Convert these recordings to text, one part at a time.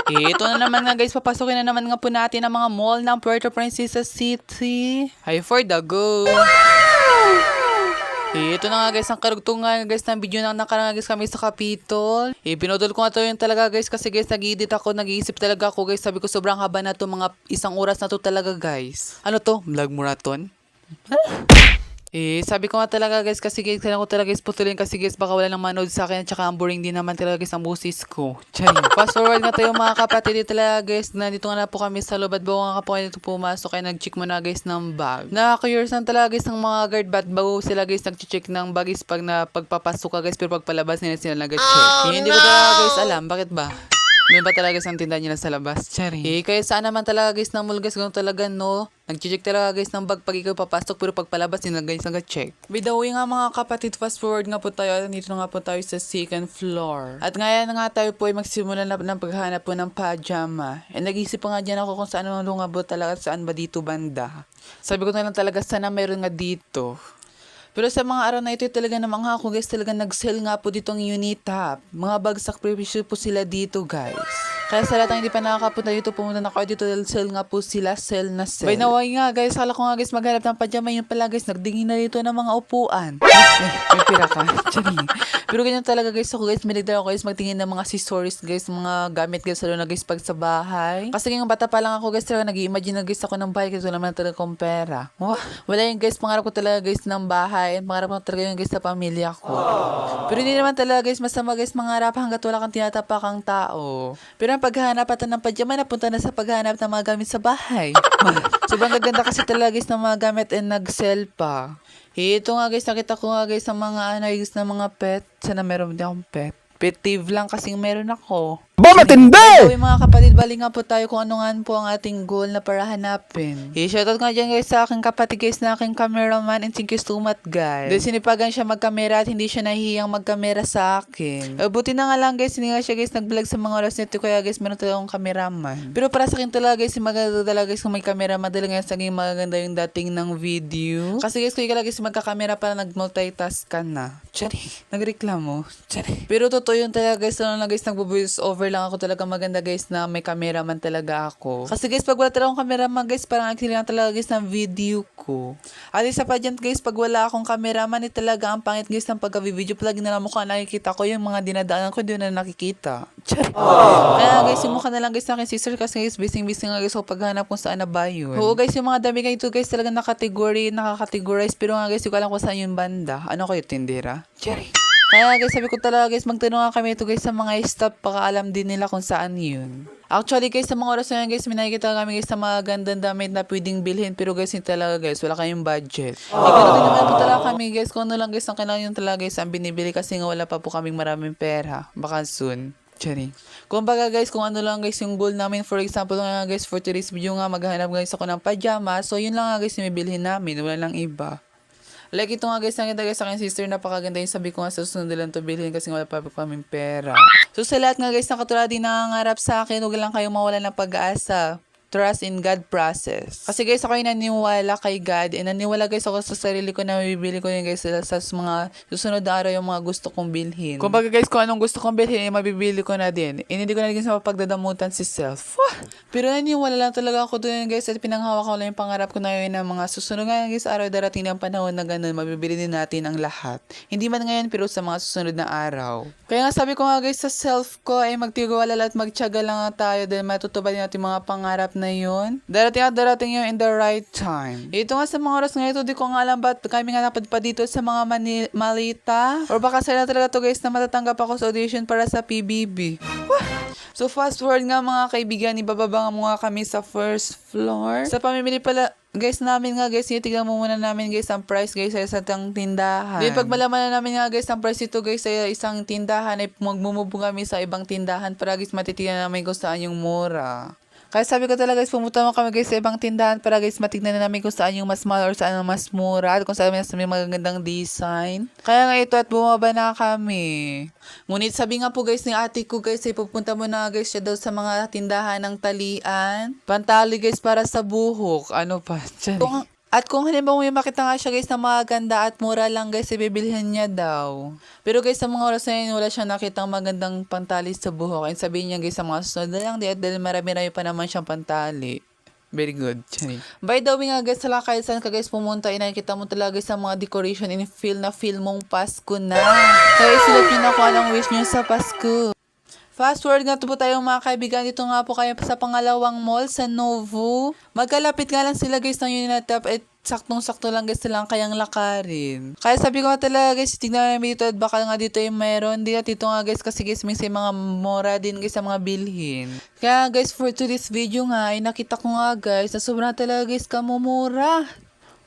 Ito na naman nga guys, papasukin na naman nga po natin ang mga mall ng Puerto Princesa City. Hi for the go! Ito na nga guys, ang karugtungan guys ng video na nakaraan guys kami sa Capitol. Pinodol ko nga to yung talaga guys kasi guys nag-edit ako, nag-iisip talaga ako guys. Sabi ko sobrang haba na to, mga 1 oras na to talaga guys. Ano to? Vlog marathon? Sabi ko nga talaga guys kasi guys kailangan ko talaga guys putulin kasi guys baka wala nang manood sa akin at saka ang boring din naman talaga guys ang busis ko. Charing. Fast forward nga tayo mga kapatid dito talaga guys. Nandito nga na po kami sa loob at bago nga po kayo dito pumasok kaya nag-check muna guys ng bag. Nakaka-curious lang talaga guys ng mga guard ba't bago sila guys nag-check ng bag is pagpapasok ka guys pero pagpalabas nila sila nag-check. Hindi ko talaga guys alam bakit ba? May ba talaga isang tindahan nila sa labas? Charing. Kaya saan naman talaga guys ng mall guys, ganun talaga no. Nag-check talaga guys ng bag pag ikaw papasok pero pag palabas nila guys nag-check. Bidawi nga mga kapatid, fast forward nga po tayo. Dito nga po tayo sa second floor. At ngayon nga tayo po ay magsimula na ng paghahanap po ng pajama. Nag-isip pa nga dyan ako kung saan ang lungabo talaga at saan ba dito banda. Sabi ko na lang talaga sana meron nga dito. Pero sa mga araw na ito talaga namang ako guys talaga nag-sell nga po ditong Unitap. Mga bagsak presyo po sila dito guys. Kaya sa lahat ng hindi pa nakakapunta dito, pumunta na kayo dito dahil sell nga po sila, sell na sell. By the way nga guys, kala ko nga guys maghanap ng pajama, yun pala guys, nagdingin na dito ng mga upuan. May pira ka. Charing. Pero ganyan talaga guys ako guys, may nagdala ko guys magtingin ng mga accessories guys, mga gamit guys lalo na guys pag sa bahay. Kasi ngayong bata pa lang ako guys, talaga nag-i-imagine na guys ako ng bahay kasi wala naman talaga akong pera. Wala yung guys, pangarap ko talaga guys ng bahay, pangarap ko talaga yung guys sa pamilya ko. Pero hindi naman talaga guys, masama guys mangarap hanggat wala kang tinatapakang tao. Pero ang paghahanap ata ng pajama, napunta na sa paghahanap ng mga gamit sa bahay. Sobrang gaganda kasi talaga guys ng mga gamit and nag-sell pa. Ito nga guys, nakita ko nga guys ng mga guys ng mga pet. Sana meron din akong pet. Pet peeve lang kasing meron ako. Matindi! Uy mga kapatid, bali nga po tayo kung ano nga po ang ating goal na para hanapin. Shoutout nga dyan guys sa aking kapatid guys na aking cameraman and thank you so much guys. Dahil sinipagan siya magkamera at hindi siya nahihiyang magkamera sa akin. Buti na nga lang guys, hindi nga siya guys nag-vlog sa mga oras nito kaya guys meron talaga akong cameraman. Pero para sa akin talaga guys, maganda talaga guys kung may cameraman dahil nga saging maganda yung dating ng video. Kasi guys kung ikaw guys magkakamera para nag-multitask ka na. Tsari, nagreklamo. Tsari. Pero totoo yun talaga guys, ano na guys nagbo-voice over lang ako talaga maganda guys na may cameraman talaga ako. Kasi guys pag wala talaga akong cameraman guys parang actually lang talaga guys ng video ko. At isa pa dyan guys pag wala akong cameraman talaga ang pangit guys ng pagka-video palagi na lang mukha nakikita ko yung mga dinadaanan ko hindi na nakikita. Kaya guys yung mukha na lang guys sa akin sister kasi guys busy nga guys ako paghanap kung saan na ba yun. Oo guys yung mga dami ganito guys talaga nakakategorize pero nga guys yung alam ko saan yung banda. Ano kayo tindera? Cherry. Kaya guys, sabi ko talaga guys, magtanong kami ito guys sa mga staff para alam din nila kung saan yun. Actually guys, sa mga oras na yan guys, may nakikita kami guys sa mga gandang damit na pwedeng bilhin. Pero guys, hindi talaga guys, wala kayong budget. Ganun din naman po talaga kami guys, kung ano lang guys, ang kailangan yung talaga guys, ang binibili kasi nga wala pa po kaming maraming pera. Baka soon. Charing. Kumbaga guys, kung ano lang guys yung goal namin, for example nga guys, for today's video nga, maghahanap guys ako ng pajama. So yun lang nga guys yung bibilhin namin, wala lang iba. Like ito nga guys, nakita guys sa akin sister, napakaganda yung sabi ko nga sa susunod lang to bilhin kasi wala pa kaming pera. So sa lahat nga guys na katulad din nangangarap sa akin, huwag lang kayo mawala ng pag-asa. Trust in God process. Kasi guys, ako yung naniwala kay God and naniwala guys ako sa sarili ko na mabibili ko yun guys sa mga susunod na araw yung mga gusto kong bilhin. Kung baga guys, kung anong gusto kong bilhin, mabibili ko na din. And hindi ko na guys mapagdadamutan si self. Pero naniwala lang talaga ako doon guys at pinanghawak ko lang yung pangarap ko na yun ng mga susunod nga guys araw darating ng panahon na ganun, mabibili din natin ang lahat. Hindi man ngayon pero sa mga susunod na araw. Kaya nga sabi ko nga guys sa self ko ay magtiwala at magtiyaga lang tayo dahil matutupad natin mga pangarap na yun. Darating yun in the right time. Ito nga sa mga oras nga ito, di ko nga alam ba't kami nga napadpa dito sa mga malita. Or baka sila talaga to guys na matatanggap ako sa audition para sa PBB. So fast forward nga mga kaibigan, ibababa nga muna kami sa first floor. Sa pamimili pala guys namin nga guys, tignan mo muna namin guys ang price guys sa isang tindahan. Di pag malaman na namin nga guys ang price ito guys sa isang tindahan ay magmumove kami sa ibang tindahan para guys matitignan namin kung saan yung mura. Kaya sabi ko talaga guys, pumunta mo kami guys sa ibang tindahan para guys matignan na namin kung saan yung mas mahal or saan ang mas mura at kung saan may magagandang design. Kaya nga ito at bumaba na kami. Ngunit sabi nga po guys ni ate ko guys ay pupunta mo na guys siya daw sa mga tindahan ng talian. Pantali guys para sa buhok. Ano pa? At kung halimbawa may makita nga siya guys na maganda at mura lang guys, ibibilhin niya daw. Pero guys sa mga oras na yun, wala siya nakitang magandang pantali sa buhok. And sabihin niya guys sa mga susunod na lang dahil marami-rami pa naman siyang pantali. Very good. By the way nga guys, kahit saan ka guys pumunta, nakikita mo talaga sa mga decoration and feel mong Pasko na. Kaya sila pinakuha ng wish niyo sa Pasko. Fast forward nga po tayo mga kaibigan, dito nga po kayo sa pangalawang mall sa Novo. Magkalapit nga lang sila guys ng Unitap at saktong-sakto lang guys silang kayang lakarin. Kaya sabi ko nga talaga guys, tignan namin dito at baka nga dito yung meron. Dito nga guys kasi guys may mga mura din guys sa mga bilhin. Kaya guys for today's video nga ay nakita ko nga guys na sobrang talaga guys kamumura.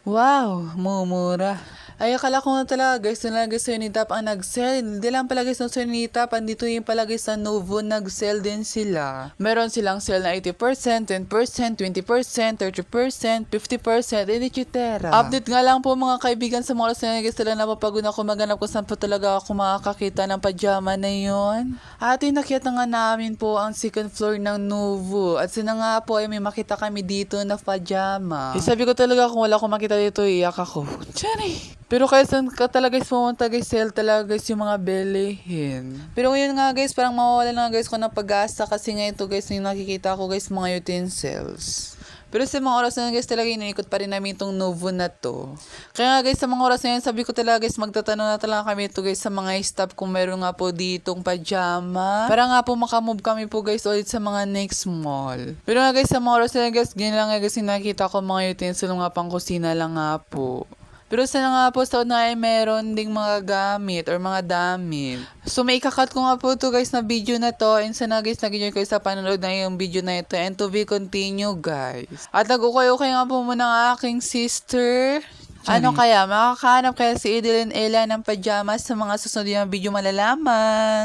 Wow, mumura. Ay, akala ko nga talaga guys, na guys sa Unitap ang nag-sell. Hindi lang pala guys sa Unitap, andito yung pala guys sa Novo, nag-sell din sila. Meron silang sell na 80%, 10%, 20%, 30%, 50%, etc. Update nga lang po mga kaibigan sa mga oras na guys, talaga napapagod ako maganap kung saan po talaga ako makakakita ng pajama na yon. At nakita nga namin po ang second floor ng Novo. At sina nga po ay may makita kami dito na pajama. Sabi ko talaga kung wala akong makita dito, iyak ako. Tiyan. Pero kaya saan ka talaga guys pumunta guys, sale talaga guys yung mga bilihin. Pero ngayon nga guys, parang mawawala na guys ko ng pag-asa kasi nga ito guys yung nakikita ko guys mga utensils. Pero sa mga oras na guys talaga iniikot pa rin namin itong Novo na to. Kaya nga guys sa mga oras na yan, sabi ko talaga guys magtatanong na talaga kami ito guys sa mga staff kung meron nga po ditong pajama. Para nga po makamove kami po guys ulit sa mga next mall. Pero nga guys sa mga oras na yan guys, ganyan lang nga guys yung nakita ko mga utensil nga pang kusina lang nga po. Pero sana nga po sa una ay meron ding mga gamit or mga damit. So may ikakat ko nga po to guys na video na to. And sana guys nag-enjoy kayo sa panonood na yung video na ito. And to be continue guys. At nag-ukay-ukay nga po muna ang aking sister. Ano kaya? Makakahanap kaya si Edeline Ella ng pajamas sa mga susunod yung video malalaman.